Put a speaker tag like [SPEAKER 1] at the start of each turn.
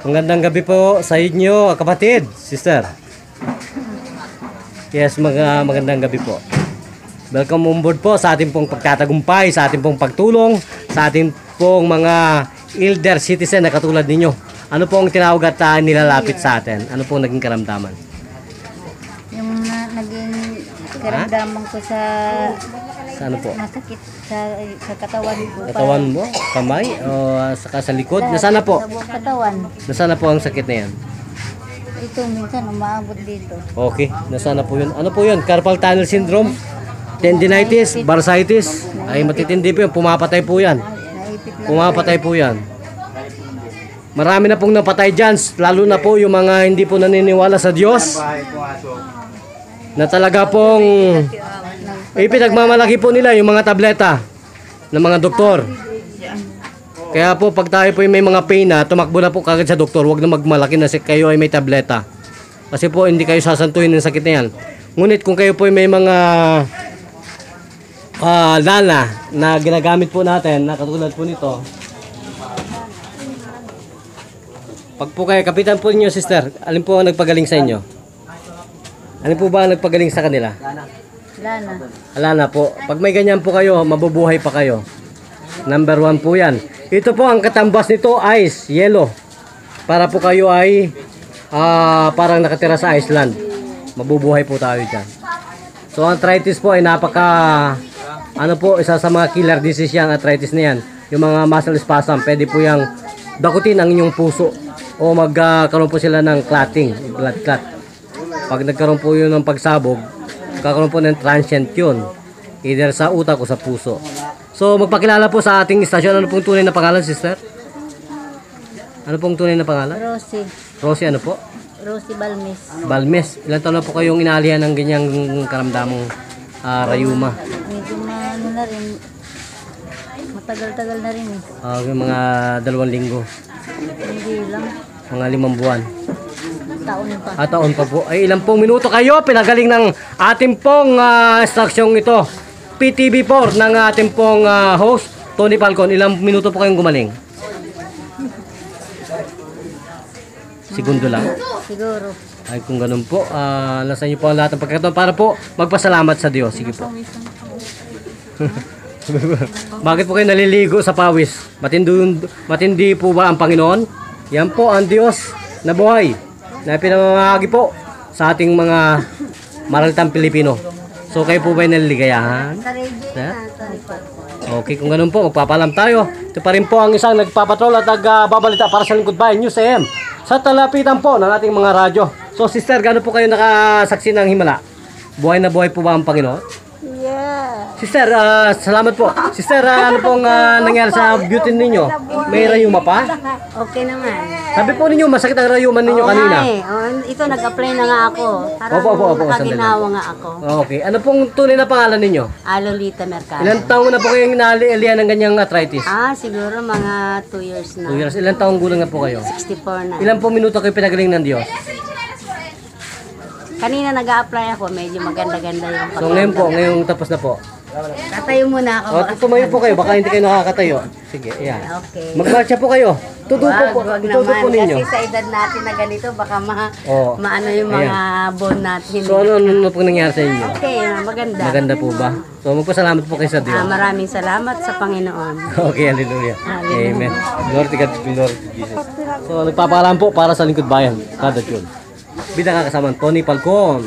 [SPEAKER 1] Magandang gabi po sa inyo, kapatid, sister. Yes, magandang gabi po. Welcome on board po sa ating pong pagtatagumpay, sa ating pong pagtulong, sa ating pong mga elder citizen na katulad ninyo. Ano po ang tinawag at nilalapit sa atin? Ano po naging karamdaman?
[SPEAKER 2] Yung naging karamdaman ko sa
[SPEAKER 1] ano po?
[SPEAKER 2] masakit sa katawan ko.
[SPEAKER 1] Katawan mo? Kamay? O saka sa likod? Nasaan na po?
[SPEAKER 2] Sa buong katawan.
[SPEAKER 1] Nasaan na po ang sakit na yan?
[SPEAKER 2] Ito minsan umaabot dito.
[SPEAKER 1] Okay, nasaan na po yun? Ano po yun? Carpal tunnel syndrome? Tendinitis? Bursitis? Ay matitindi po yun. Pumapatay po yan.
[SPEAKER 2] Naipit lang.
[SPEAKER 1] Pumapatay po yan. Marami na pong napatay dyan. Lalo na po yung mga hindi po naniniwala sa Diyos. Na talaga pong ipinagmamalaki po nila yung mga tableta ng mga doktor. Kaya po pag tayo po may mga pain na, tumakbo na po kagad sa doktor. Huwag na magmalaki na kayo ay may tableta. Kasi po hindi kayo sasantuhin ng sakit na yan. Ngunit kung kayo po may mga lana na ginagamit po natin, na katulad po nito. Pag po kayo, kapitan po ninyo sister, alin po ang nagpagaling sa inyo? Alin po ba ang nagpagaling sa kanila?
[SPEAKER 2] Lana.
[SPEAKER 1] Wala na po. Pag may ganyan po kayo, mabubuhay pa kayo. Number 1 po yan. Ito po ang katambas nito, ice, yellow. Para po kayo ay parang nakatira sa Iceland. Mabubuhay po tayo dyan. So arthritis po ay ano po, isa sa mga killer disease yung arthritis na yan. Yung mga muscle spasm, pwede po yung dakutin ang inyong puso. O magkaroon po sila ng clotting, blood clot. Pag nagkaroon po yun ng pagsabog, kakaroon po ng transient yun, either sa utak o sa puso. So magpakilala po sa ating istasyon. Ano pong tunay na pangalan, sister? Ano pong tunay na pangalan?
[SPEAKER 2] Rosie.
[SPEAKER 1] Rosie ano po?
[SPEAKER 2] Rosie Balmes.
[SPEAKER 1] Balmes. Ilan taon na po kayong inaalihan ng ganyang karamdamang rayuma?
[SPEAKER 2] Medyo ano na rin. Matagal-tagal na rin eh.
[SPEAKER 1] Yung mga 2 linggo.
[SPEAKER 2] Hindi lang.
[SPEAKER 1] Mga 5 buwan.
[SPEAKER 2] Taon pa.
[SPEAKER 1] Taon pa po. Ay ilang pong minuto kayo pinagaling ng ating pong instruksyong ito. PTV4 ng ating pong host, Tony Falcon. Ilang minuto po kayong gumaling? Segundo lang.
[SPEAKER 2] Siguro.
[SPEAKER 1] Ay kung ganun po, nasa inyo po ang lahat ng pagkakataon para po magpasalamat sa Diyos. Sige po. Bakit po kayo naliligo sa pawis? Matindi po ba ang Panginoon? Yan po ang Diyos na buhay na pinamamahagi po sa ating mga maralitang Pilipino. So kayo po ba ay naliligayahan? Okay, kung ganun po, magpapalam tayo. Ito pa rin po ang isang nagpapatrol at nagbabalita para sa Lingkod Bayan News AM sa talapitan po ng ating mga radyo. So sister, gano'n po kayo nakasaksi ng himala? Buhay na buhay po ba ang Panginoon?
[SPEAKER 2] Yeah.
[SPEAKER 1] Sister, salamat po. Sister, ano pong nangyari sa beauty ninyo? May rayuma pa?
[SPEAKER 2] Okay naman.
[SPEAKER 1] Sabi po ninyo, masakit ang rayuman ninyo kanina.
[SPEAKER 2] Ito nag-apply na nga ako.
[SPEAKER 1] Opo,
[SPEAKER 2] Nakaginawa nga ako.
[SPEAKER 1] Okay. Ano pong tunay na pangalan ninyo?
[SPEAKER 2] Lolita Mercado.
[SPEAKER 1] Ilan taon na po kayong inaalihan ng ganyang arthritis?
[SPEAKER 2] Siguro mga 2 years na.
[SPEAKER 1] 2 years. Ilan taong gulang na po kayo?
[SPEAKER 2] 64 na.
[SPEAKER 1] Ilan po minuto kayo pinagaling ng Diyos?
[SPEAKER 2] Kanina nag-a-apply ako, medyo maganda-ganda yung
[SPEAKER 1] So ngayon po, ngayong tapos na po.
[SPEAKER 2] Tatayo muna ako.
[SPEAKER 1] Tumayo po kayo, baka hindi kayo nakakatayo. Sige, ayan.
[SPEAKER 2] Okay.
[SPEAKER 1] Magmarcha po kayo. Tutupo po,
[SPEAKER 2] Wag
[SPEAKER 1] tutupo po
[SPEAKER 2] naman.
[SPEAKER 1] ninyo.
[SPEAKER 2] Kasi sa edad natin na ganito, baka
[SPEAKER 1] Oo.
[SPEAKER 2] maano yung mga bone natin.
[SPEAKER 1] So ano po nangyari sa inyo?
[SPEAKER 2] Okay, maganda.
[SPEAKER 1] Maganda po ba? So magpasalamat po kayo sa Diyos.
[SPEAKER 2] Maraming salamat sa Panginoon.
[SPEAKER 1] Okay, hallelujah. Amen. Glory to God, glory to Jesus. So nagpapaalam po para sa Lingkod Bayan, kada June. Bida kakasama Tony Falcon.